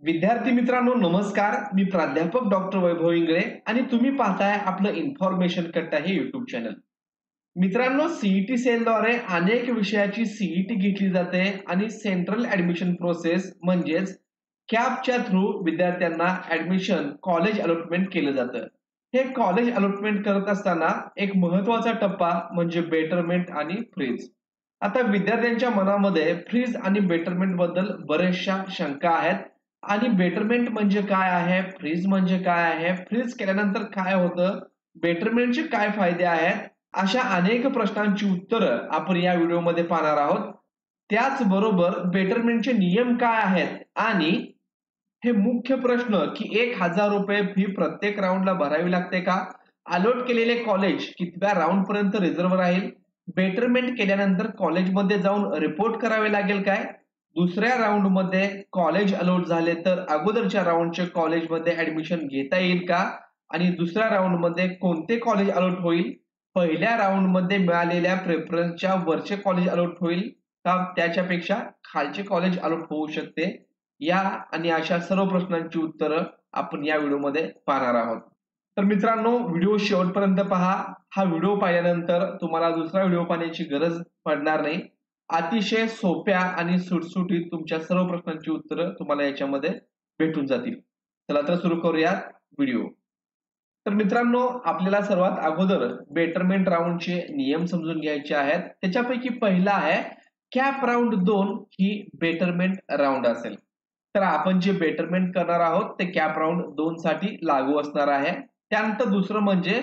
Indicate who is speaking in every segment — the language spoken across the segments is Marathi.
Speaker 1: विद्यार्थी मित्रांनो नमस्कार. मी प्राध्यापक डॉक्टर वैभव इंगळे आणि तुम्ही पाहताय आपलं इन्फॉर्मेशन कट्टा हे युट्यूब चॅनल. मित्रांनो, सीईटी सेलद्वारे अनेक विषयाची सीईटी घेतली जाते आणि सेंट्रल ऍडमिशन प्रोसेस म्हणजेच कॅपच्या थ्रू विद्यार्थ्यांना ऍडमिशन कॉलेज अलॉटमेंट केलं जातं. हे कॉलेज अलॉटमेंट करत असताना एक महत्वाचा टप्पा म्हणजे बेटरमेंट आणि फ्रीज. आता विद्यार्थ्यांच्या मनामध्ये फ्रीज आणि बेटरमेंट बद्दल बऱ्याचशा शंका आहेत. आणि बेटरमेंट म्हणजे काय आहे, फ्रीज म्हणजे काय आहे, फ्रीज केल्यानंतर काय होतं, बेटरमेंटचे काय फायदे आहेत, अशा अनेक प्रश्नांची उत्तरं आपण या व्हिडिओमध्ये पाहणार आहोत. त्याचबरोबर बेटरमेंटचे नियम काय आहेत आणि हे मुख्य प्रश्न की ₹1000 फी प्रत्येक राऊंडला भरावी लागते का, अलॉट केलेले कॉलेज कितव्या राऊंड पर्यंत रिझर्व्ह राहील, बेटरमेंट केल्यानंतर कॉलेजमध्ये जाऊन रिपोर्ट करावे लागेल काय, दुसऱ्या राऊंड मध्ये कॉलेज अलॉट झाले तर अगोदरच्या राऊंडचे कॉलेजमध्ये ऍडमिशन घेता येईल का आणि दुसऱ्या राऊंड मध्ये कोणते कॉलेज अलॉट होईल, पहिल्या राऊंड मध्ये मिळालेल्या प्रेफरन्सच्या वरचे कॉलेज अलॉट होईल का त्याच्यापेक्षा खालचे कॉलेज अलॉट होऊ शकते, या आणि अशा सर्व प्रश्नांची उत्तरं आपण या व्हिडिओमध्ये पाहणार आहोत. तर मित्रांनो, व्हिडिओ शेवटपर्यंत पहा. हा व्हिडिओ पाहिल्यानंतर तुम्हाला दुसरा व्हिडिओ पाहण्याची गरज पडणार नाही. अतिशय सोप्या आणि सुटसुटीत तुमच्या सर्व प्रश्नांची उत्तरं तुम्हाला याच्यामध्ये भेटून जातील. चला तर सुरू करूयात व्हिडिओ. तर मित्रांनो, आपल्याला सर्वात अगोदर बेटरमेंट राऊंडचे नियम समजून घ्यायचे आहेत. त्याच्यापैकी पहिला आहे कॅप राऊंड 2 ही बेटरमेंट राऊंड असेल. तर आपण जे बेटरमेंट करणार आहोत ते कॅप राऊंड 2 साठी लागू असणार आहे. त्यानंतर दुसरं म्हणजे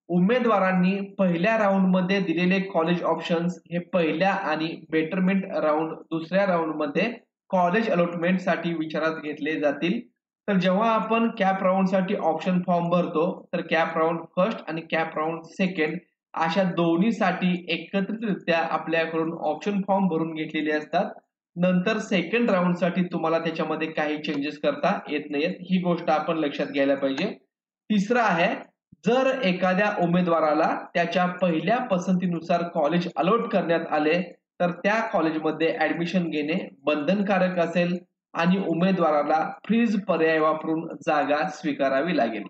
Speaker 1: उमेदवारांनी पहिल्या राऊंड मध्ये दिलेले कॉलेज ऑप्शन्स हे पहिल्या आणि बेटरमेंट राऊंड दुसऱ्या राऊंड मध्ये कॉलेज अलॉटमेंट साठी विचारात घेतले जातील. तर जेव्हा आपण कॅप राऊंड साठी ऑप्शन फॉर्म भरतो तर कॅप राऊंड फर्स्ट आणि कॅप राऊंड सेकंड अशा दोन्हीसाठी एकत्रितरित्या आपल्याकडून ऑप्शन फॉर्म भरून घेतलेले असतात. नंतर सेकंड राऊंड साठी तुम्हाला त्याच्यामध्ये काही चेंजेस करता येत नाहीत, ही गोष्ट आपण लक्षात घ्यायला पाहिजे. तिसरं आहे, जर एखाद्या उमेदवाराला त्याच्या पहिल्या पसंतीनुसार कॉलेज अलॉट करण्यात आले तर त्या कॉलेजमध्ये ऍडमिशन घेणे बंधनकारक असेल आणि उमेदवाराला फ्रीज पर्याय वापरून जागा स्वीकारावी लागेल.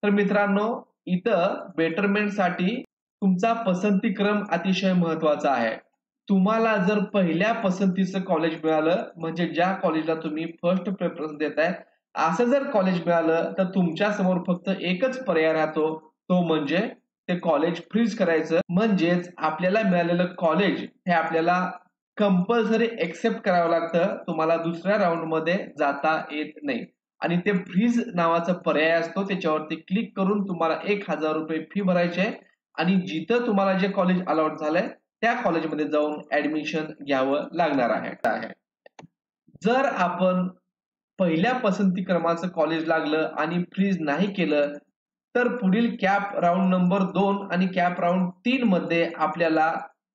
Speaker 1: तर मित्रांनो, इथं बेटरमेंट साठी तुमचा पसंती क्रम अतिशय महत्वाचा आहे. तुम्हाला जर पहिल्या पसंतीचं कॉलेज मिळालं म्हणजे ज्या कॉलेजला तुम्ही फर्स्ट प्रेफरन्स देताय असं जर कॉलेज मिळालं तर तुमच्या समोर फक्त एकच पर्याय राहतो, तो म्हणजे ते कॉलेज फ्रीज करायचं. म्हणजेच आपल्याला मिळालेलं कॉलेज हे आपल्याला कंपल्सरी एक्सेप्ट करावं लागतं, तुम्हाला दुसऱ्या राऊंड मध्ये जाता येत नाही. आणि ते फ्रीज नावाचा पर्याय असतो, त्याच्यावरती क्लिक करून तुम्हाला ₹1000 फी भरायची आहे आणि जिथं तुम्हाला जे कॉलेज अलॉट झालंय त्या कॉलेजमध्ये जाऊन ऍडमिशन घ्यावं लागणार आहे. जर आपण पहिल्या पसंती क्रमाचं कॉलेज लागलं आणि फ्रीज नाही केलं तर पुढील कॅप राऊंड नंबर 2 आणि कॅप राऊंड 3 मध्ये आपल्याला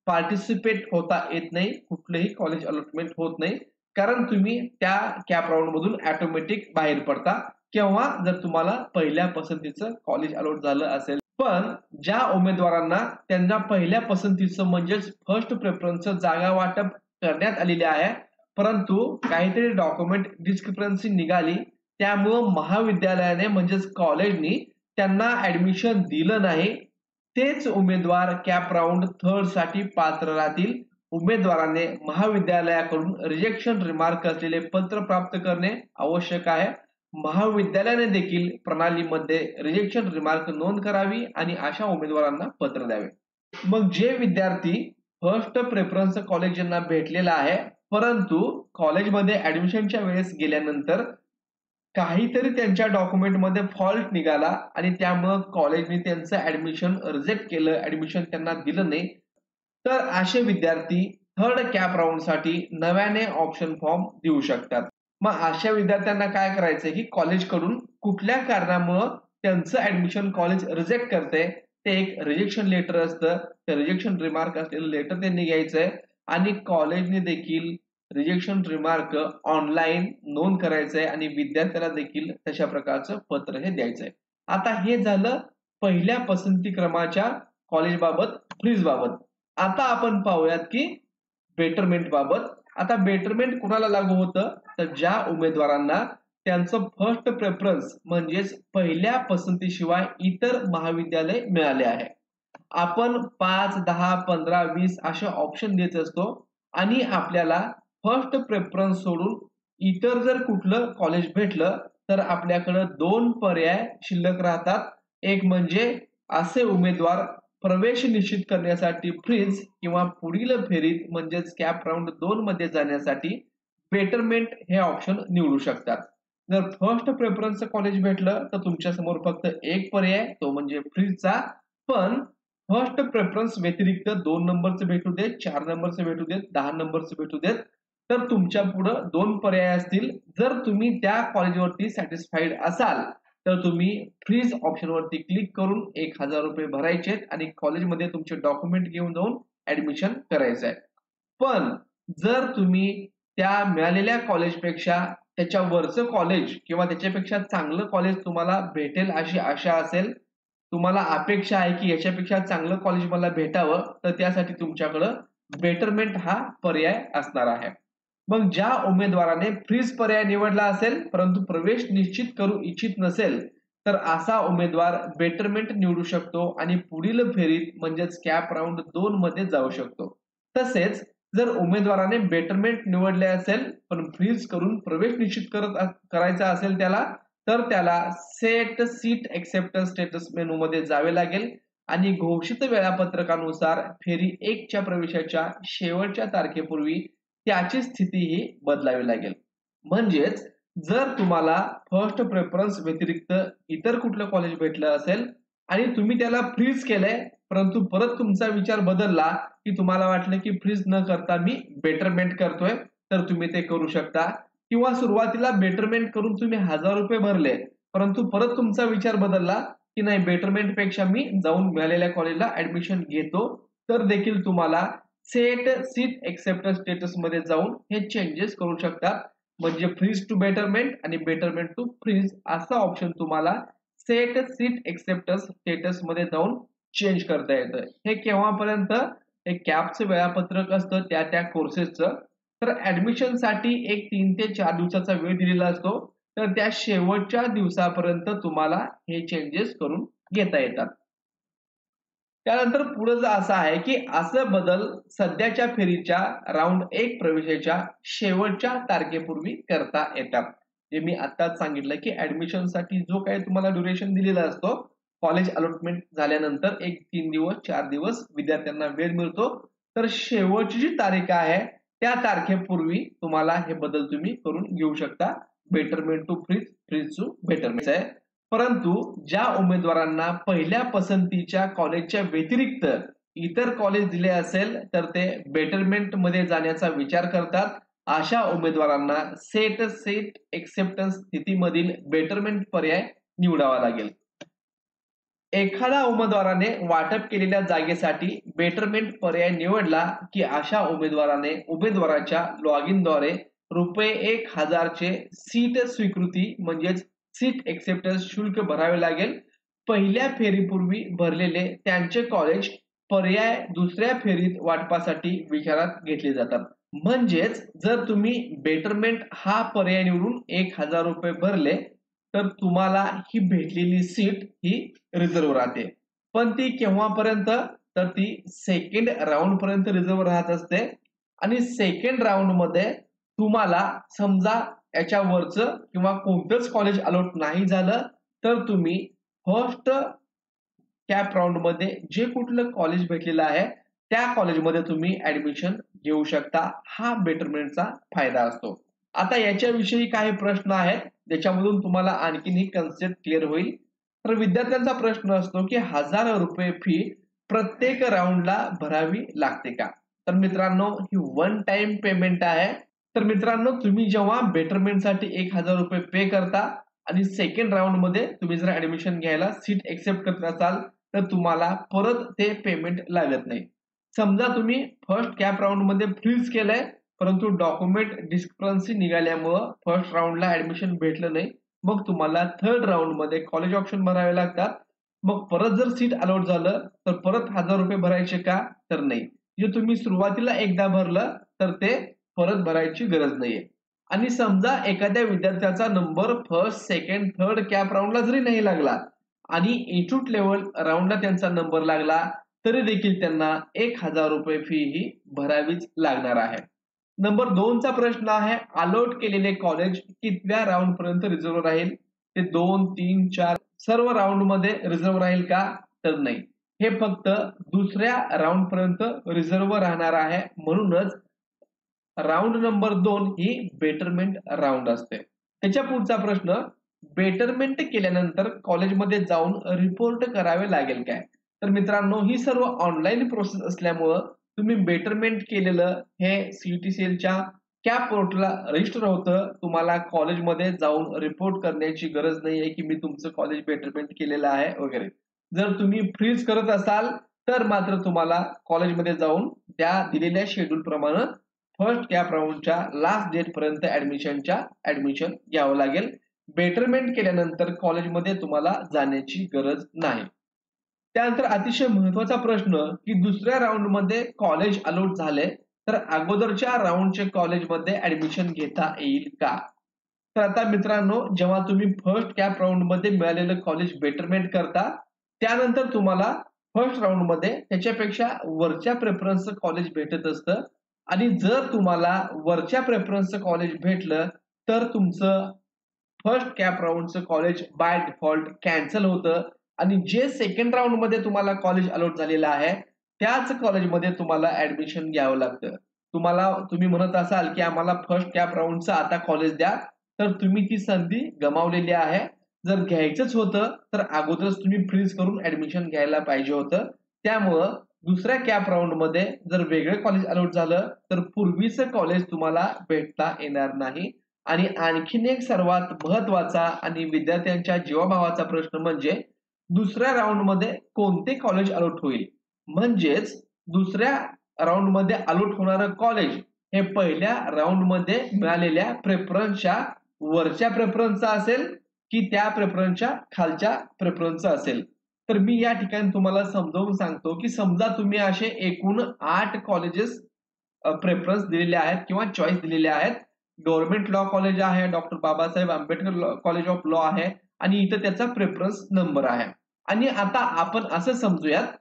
Speaker 1: पार्टिसिपेट होता येत नाही, कुठलंही कॉलेज अलॉटमेंट होत नाही, कारण तुम्ही त्या कॅप राऊंड मधून ऑटोमॅटिक बाहेर पडता किंवा जर तुम्हाला पहिल्या पसंतीचं कॉलेज अलॉट झालं असेल. पण ज्या उमेदवारांना त्यांच्या पहिल्या पसंतीचं म्हणजेच फर्स्ट प्रेफरन्सचं जागा वाटप करण्यात आलेली आहे परंतु काहीतरी डॉक्युमेंट डिस्क्रिपन्सी निघाली, त्यामुळं महाविद्यालयाने म्हणजेच कॉलेजनी त्यांना ऍडमिशन दिलं नाही, तेच उमेदवार कॅप राऊंड 3 साठी पात्र राहतील. उमेदवाराने महाविद्यालयाकडून रिजेक्शन रिमार्क असलेले पत्र प्राप्त करणे आवश्यक आहे. महाविद्यालयाने देखील प्रणालीमध्ये रिजेक्शन रिमार्क नोंद करावी आणि अशा उमेदवारांना पत्र द्यावे. मग जे विद्यार्थी फर्स्ट प्रेफरन्स कॉलेज ज्यांना भेटलेला आहे परंतु कॉलेजमध्ये ऍडमिशनच्या वेळेस गेल्यानंतर काहीतरी त्यांच्या डॉक्युमेंटमध्ये फॉल्ट निघाला आणि त्यामुळे कॉलेजने त्यांचं ऍडमिशन रिजेक्ट केलं, ऍडमिशन त्यांना दिलं नाही, तर असे विद्यार्थी थर्ड कॅप राऊंड साठी नव्याने ऑप्शन फॉर्म देऊ शकतात. मग अशा विद्यार्थ्यांना काय करायचंय की कॉलेजकडून कुठल्या कारणामुळे त्यांचं ऍडमिशन कॉलेज रिजेक्ट करते ते एक रिजेक्शन लेटर असतं, ते रिजेक्शन रिमार्क असलेलं लेटर त्यांनी घ्यायचंय आणि कॉलेजने देखील रिजेक्शन रिमार्क ऑनलाईन नोंद करायचंय आणि विद्यार्थ्याला देखील तशा प्रकारचं पत्र हे द्यायचंय. आता हे झालं पहिल्या पसंती क्रमाच्या कॉलेज बाबत, फ्रीज बाबत. आता आपण पाहूयात की बेटरमेंट बाबत. आता बेटरमेंट कुणाला लागू होतं तर ज्या उमेदवारांना त्यांचं फर्स्ट प्रेफरन्स म्हणजेच पहिल्या पसंतीशिवाय इतर महाविद्यालय मिळाले आहे. आपण 5, 10, 15, 20 असे ऑप्शन देत असतो आणि आपल्याला फर्स्ट प्रेफरन्स सोडून इतर जर कुठलं कॉलेज भेटलं तर आपल्याकडे दोन पर्याय शिल्लक राहतात. एक म्हणजे असे उमेदवार प्रवेश निश्चित करण्यासाठी फ्रीज किंवा पुढील फेरीत म्हणजेच कॅप राऊंड 2 मध्ये जाण्यासाठी बेटरमेंट हे ऑप्शन निवडू शकतात. जर फर्स्ट प्रेफरन्स कॉलेज भेटलं तर तुमच्या समोर फक्त एक पर्याय तो म्हणजे फ्रीजचा. पण फर्स्ट प्रेफरन्स व्यतिरिक्त 2 नंबरचे भेटू देत, 4 नंबरचे भेटू देत, 10 नंबरचे भेटू देत, तर तुमच्या पुढे दोन पर्याय असतील. जर तुम्ही त्या कॉलेजवरती सॅटिस्फाईड असाल तर तुम्ही फ्रीज ऑप्शनवरती क्लिक करून ₹1000 भरायचे आणि कॉलेजमध्ये तुमचे डॉक्युमेंट घेऊन जाऊन ऍडमिशन करायचं आहे. पण जर तुम्ही त्या मिळालेल्या कॉलेजपेक्षा त्याच्या वरचं कॉलेज किंवा त्याच्यापेक्षा चांगलं कॉलेज तुम्हाला भेटेल अशी आशा असेल, तुम्हाला अपेक्षा आहे की याच्यापेक्षा चांगलं कॉलेज मला भेटावं, तर त्यासाठी तुमच्याकडं बेटरमेंट हा पर्याय असणार आहे. मग ज्या उमेदवाराने फ्रीज पर्याय निवडला असेल परंतु प्रवेश निश्चित करू इच्छित नसेल तर असा उमेदवार बेटरमेंट निवडू शकतो आणि पुढील फेरीत म्हणजेच कॅप राऊंड 2 मध्ये जाऊ शकतो. तसेच जर उमेदवाराने बेटरमेंट निवडले असेल पण फ्रीज करून प्रवेश निश्चित करायचा असेल तर त्याला set seat acceptance status menu मध्ये जावे लागेल आणि घोषित वेळापत्रकानुसार फेरी 1 च्या प्रवेशाच्या शेवटच्या तारखेपूर्वी त्याची स्थिती ही बदलावी लागेल. म्हणजेच जर तुम्हाला फर्स्ट प्रेफरन्स व्यतिरिक्त इतर कुठलं कॉलेज भेटलं असेल आणि तुम्ही त्याला फ्रीज केलंय परंतु परत तुमचा विचार बदलला की तुम्हाला वाटलं की फ्रीज न करता मी बेटरमेंट करतोय, तर तुम्ही ते करू शकता. किंवा सुरुवातीला बेटरमेंट करून तुम्ही ₹1000 भरले परंतु परत तुमचा विचार बदलला की नाही बेटरमेंट पेक्षा मी जाऊन मिळालेल्या कॉलेजला ऍडमिशन घेतो, तर देखील तुम्हाला सेट सीट एक्सेप्टन्स स्टेटस मध्ये जाऊन हे चेंजेस करू शकतात. म्हणजे फ्रीज टू बेटरमेंट आणि बेटरमेंट टू फ्रीज असा ऑप्शन तुम्हाला सेट सीट एक्सेप्टन्स स्टेटस मध्ये जाऊन चेंज करता येतं. हे केव्हापर्यंत हे कॅपचं वेळापत्रक असतं त्या कोर्सेसचं. तर ऍडमिशन साठी एक 3 ते 4 दिवसाचा वेळ दिलेला असतो, तर त्या शेवटच्या दिवसापर्यंत तुम्हाला हे चेंजेस करून घेता येतात. त्यानंतर पुढे असं आहे की असं बदल सध्याच्या फेरीच्या राऊंड 1 प्रवेशाच्या शेवटच्या तारखेपूर्वी करता येतात. जे मी आताच सांगितलं की ऍडमिशन साठी जो काही तुम्हाला ड्युरेशन दिलेला असतो कॉलेज अलॉटमेंट झाल्यानंतर एक 3 दिवस 4 दिवस विद्यार्थ्यांना वेळ मिळतो, तर शेवटची जी तारीख आहे त्या तारखेपूर्वी तुम्हाला हे बदल तुम्ही करून घेऊ शकता. Betterment to freeze, freeze to betterment आहे. परंतु ज्या उमेदवारांना पहिल्या पसंतीच्या कॉलेजच्या व्यतिरिक्त इतर कॉलेज दिले असेल तर ते बेटरमेंट मध्ये जाण्याचा विचार करतात. अशा उमेदवारांना सेट सीट एक्सेप्टन्स स्थितीमधील बेटरमेंट पर्याय निवडावा लागेल. एखाद्या उमेदवाराने वाटप केलेल्या जागेसाठी बेटरमेंट पर्याय निवडला की अशा उमेदवाराच्या लॉगिन द्वारे ₹1000 चे सीट स्वीकृती म्हणजेच सीट एक्सेप्टन्स शुल्क भरावे लागेल. पहिल्या फेरीपूर्वी भरलेले त्यांचे कॉलेज पर्याय दुसऱ्या फेरीत वाटपासाठी विचारात घेतले जातात. म्हणजेच जर तुम्ही बेटरमेंट हा पर्याय निवडून ₹1000 भरले तर तुम्हाला ही भेटलेली सीट ही रिझर्व्ह राहते. पण ती केव्हापर्यंत, तर ती सेकंड राऊंड पर्यंत रिझर्व्ह राहत असते. आणि सेकंड राऊंड मध्ये तुम्हाला समजा याच्यावरचं किंवा कोणतंच कॉलेज अलॉट नाही झालं तर तुम्ही फर्स्ट कॅप राऊंड मध्ये जे कुठलं कॉलेज भेटलेलं आहे त्या कॉलेजमध्ये तुम्ही ऍडमिशन घेऊ शकता. हा बेटरमेंटचा फायदा असतो. आता याच्याविषयी काही प्रश्न आहेत ज्याच्यामधून तुम्हाला आणखीन ही कन्सेप्ट क्लिअर होईल. तर विद्यार्थ्यांचा प्रश्न असतो की ₹1000 फी प्रत्येक राऊंडला भरावी लागते का? तर मित्रांनो ही वन टाइम पेमेंट आहे. तर मित्रांनो तुम्ही जेव्हा बेटरमेंट साठी ₹1000 पे करता आणि सेकंड राऊंड मध्ये तुम्ही जर ऍडमिशन घ्यायला सीट एक्सेप्ट करत असाल तर तुम्हाला परत ते पेमेंट लागत नाही. समजा तुम्ही फर्स्ट कॅप राऊंड मध्ये फ्रीज केलंय परंतु डॉक्युमेंट डिस्क्रिपन्सी निघाल्यामुळं फर्स्ट राऊंडला ऍडमिशन भेटलं नाही, मग तुम्हाला थर्ड राऊंड मध्ये कॉलेज ऑप्शन भरावे लागतात. मग परत जर सीट अलॉट झालं तर परत ₹1000 भरायचे का? तर नाही. जे तुम्ही सुरुवातीला एकदा भरलं तर ते परत भरायची गरज नाहीये. आणि समजा एखाद्या विद्यार्थ्याचा number first, second, third cap राऊंडला जरी नाही लागला आणि इन्स्टिट्यूट लेवल राऊंडला त्यांचा नंबर लागला तरी देखील त्यांना ₹1000 फी ही भरावीच लागणार आहे. नंबर 2 चा प्रश्न आहे, अलॉट केलेले कॉलेज कितव्या राऊंड पर्यंत रिझर्व्ह राहील? ते 2, 3, 4 सर्व राऊंड मध्ये रिझर्व्ह राहील का? तर नाही. हे फक्त दुसऱ्या राऊंड पर्यंत रिझर्व्ह राहणार आहे. म्हणूनच राऊंड नंबर 2 ही बेटरमेंट राऊंड असते. त्याच्या पुढचा प्रश्न, बेटरमेंट केल्यानंतर कॉलेजमध्ये जाऊन रिपोर्ट करावे लागेल काय? तर मित्रांनो, ही सर्व ऑनलाईन प्रोसेस असल्यामुळं तुम्ही बेटरमेंट केलेलं हे CET-CELच्या कॅप पोर्टलला रजिस्टर होतं. तुम्हाला कॉलेजमध्ये जाऊन रिपोर्ट करण्याची गरज नाहीये की मी तुमचं कॉलेज बेटरमेंट केलेलं आहे वगैरे. जर तुम्ही फ्रीज करत असाल तर मात्र तुम्हाला कॉलेजमध्ये जाऊन त्या दिलेल्या शेड्यूल प्रमाणे फर्स्ट कॅप राऊंडच्या लास्ट डेट पर्यंत ऍडमिशन घ्यावं लागेल. बेटरमेंट केल्यानंतर कॉलेजमध्ये तुम्हाला जाण्याची गरज नाही. त्यानंतर अतिशय महत्वाचा प्रश्न की दुसऱ्या राऊंड मध्ये कॉलेज अलॉट झाले तर अगोदरच्या राऊंडचे कॉलेजमध्ये ऍडमिशन घेता येईल का? तर आता मित्रांनो, जेव्हा तुम्ही फर्स्ट कॅप राऊंड मध्ये मिळालेलं कॉलेज बेटरमेंट करता त्यानंतर तुम्हाला फर्स्ट राऊंड मध्ये त्याच्यापेक्षा वरच्या प्रेफरन्सचं कॉलेज भेटत असतं आणि जर तुम्हाला वरच्या प्रेफरन्सचं कॉलेज भेटलं तर तुमचं फर्स्ट कॅप राऊंडचं कॉलेज बाय डिफॉल्ट कॅन्सल होतं आणि जे सेकंड राऊंड मध्ये तुम्हाला कॉलेज अलॉट झालेलं आहे त्याच कॉलेजमध्ये तुम्हाला ऍडमिशन घ्यावं लागतं. तुम्ही म्हणत असाल की आम्हाला फर्स्ट कॅप राऊंडचं आता कॉलेज द्या, तर तुम्ही ती संधी गमावलेली आहे. जर घ्यायचंच होतं तर अगोदरच तुम्ही फ्रीज करून ऍडमिशन घ्यायला पाहिजे होतं. त्यामुळं दुसऱ्या कॅप राऊंड मध्ये जर वेगळं कॉलेज अलॉट झालं तर पूर्वीचं कॉलेज तुम्हाला भेटता येणार नाही. आणि आणखीन एक सर्वात महत्वाचा आणि विद्यार्थ्यांच्या जीवाभावाचा प्रश्न म्हणजे दुसऱ्या राऊंड मध्ये कोणते कॉलेज अलॉट होईल? म्हणजेच दुसऱ्या राऊंड मध्ये अलॉट होणारं कॉलेज हे पहिल्या राऊंड मध्ये मिळालेल्या प्रेफरन्सच्या वरच्या प्रेफरन्सचा असेल की त्या प्रेफरन्सच्या खालच्या प्रेफरन्सचा असेल. तर मी या ठिकाणी तुम्हाला समजावून सांगतो की समजा तुम्ही असे एकूण 8 कॉलेजेस प्रेफरन्स दिलेले आहेत किंवा चॉईस दिलेले आहेत. गव्हर्नमेंट लॉ कॉलेज आहे, doctor Babasaheb Ambedkar college of law आहे आणि इथं त्याचा प्रेफरन्स नंबर आहे. आणि आता आपण असं समजूयात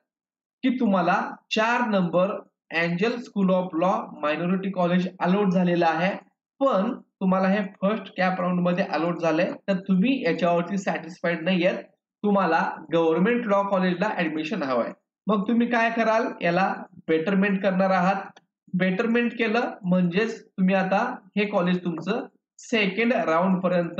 Speaker 1: की तुम्हाला 4 number angel school of law minority college allot झालेलं आहे, पण तुम्हाला हे फर्स्ट कॅप राऊंड मध्ये अलॉट झालंय तर तुम्ही याच्यावरती सॅटिस्फाईड नाहीयेत. तुम्हाला गव्हर्नमेंट लॉ कॉलेजला ऍडमिशन हवंय. मग तुम्ही काय कराल? याला बेटरमेंट करणार आहात. बेटरमेंट केलं म्हणजेच तुम्ही आता हे कॉलेज तुमचं सेकंड राऊंड पर्यंत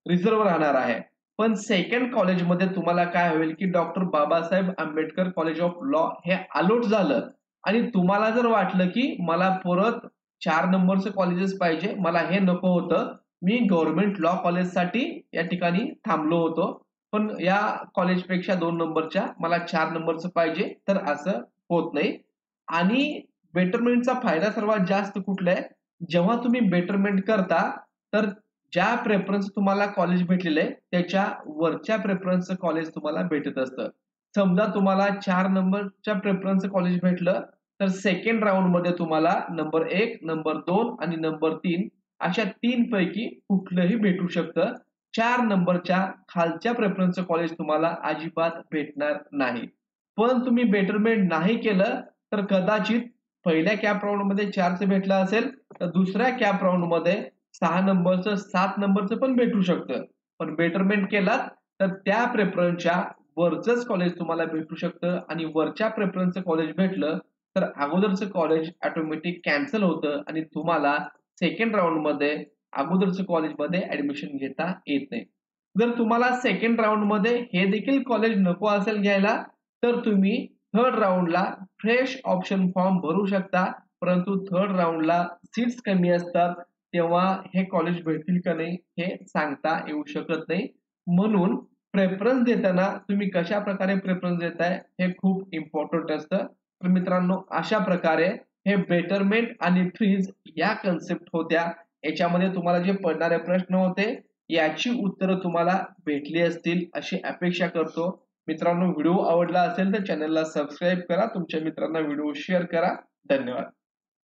Speaker 1: रिझर्व्ह राहणार आहे. पण सेकंड कॉलेजमध्ये तुम्हाला काय होईल की doctor Babasaheb Ambedkar college of law हे अलॉट झालं आणि तुम्हाला जर वाटलं की मला परत 4 नंबरचं कॉलेजेस पाहिजे, मला हे नको होतं, मी गव्हर्नमेंट लॉ कॉलेजसाठी या ठिकाणी थांबलो होतो, पण या कॉलेजपेक्षा 2 नंबरच्या मला 4 नंबरचं पाहिजे, तर असं होत नाही. आणि बेटरमेंटचा फायदा सर्वात जास्त कुठला आहे? जेव्हा तुम्ही बेटरमेंट करता तर ज्या प्रेफरन्स तुम्हाला कॉलेज भेटलेलं आहे त्याच्या वरच्या प्रेफरन्सचं कॉलेज तुम्हाला भेटत असतं. समजा तुम्हाला 4 नंबरच्या प्रेफरन्सचं कॉलेज भेटलं तर सेकंड राऊंड मध्ये तुम्हाला नंबर 1, नंबर 2 आणि नंबर 3 अशा 3 पैकी कुठलंही भेटू शकतं. 4 नंबरच्या खालच्या प्रेफरन्सचं कॉलेज तुम्हाला अजिबात भेटणार नाही. पण तुम्ही बेटरमेंट नाही केलं तर कदाचित पहिल्या कॅप राऊंड मध्ये 4चं भेटलं असेल तर दुसऱ्या कॅप राऊंड मध्ये 6 नंबरचं 7 नंबरचं पण भेटू शकतं. पण बेटरमेंट केलात तर त्या प्रेफरन्सच्या वरचंच कॉलेज तुम्हाला भेटू शकतं आणि वरच्या प्रेफरन्सचं कॉलेज भेटलं तर अगोदरचं कॉलेज ऑटोमॅटिक कॅन्सल होतं आणि तुम्हाला सेकंड राऊंड मध्ये अगोदरचं कॉलेजमध्ये ऍडमिशन घेता येत नाही. जर तुम्हाला सेकंड राऊंड मध्ये हे देखील कॉलेज नको असेल घ्यायला तर तुम्ही थर्ड राऊंडला फ्रेश ऑप्शन फॉर्म भरू शकता. परंतु थर्ड राऊंडला सीट्स कमी असतात तेव्हा हे कॉलेज भेटतील का नाही हे सांगता येऊ शकत नाही. म्हणून प्रेफरन्स देताना तुम्ही कशा प्रकारे प्रेफरन्स देताय हे खूप इम्पॉर्टंट असतं. तर मित्रांनो, अशा प्रकारे हे बेटरमेंट आणि फ्रीज या कन्सेप्ट होत्या. याच्यामध्ये तुम्हाला जे पडणारे प्रश्न होते याची उत्तरं तुम्हाला भेटली असतील अशी अपेक्षा करतो. मित्रांनो, व्हिडिओ आवडला असेल तर चॅनलला सबस्क्राईब करा, तुमच्या मित्रांना व्हिडिओ शेअर करा. धन्यवाद.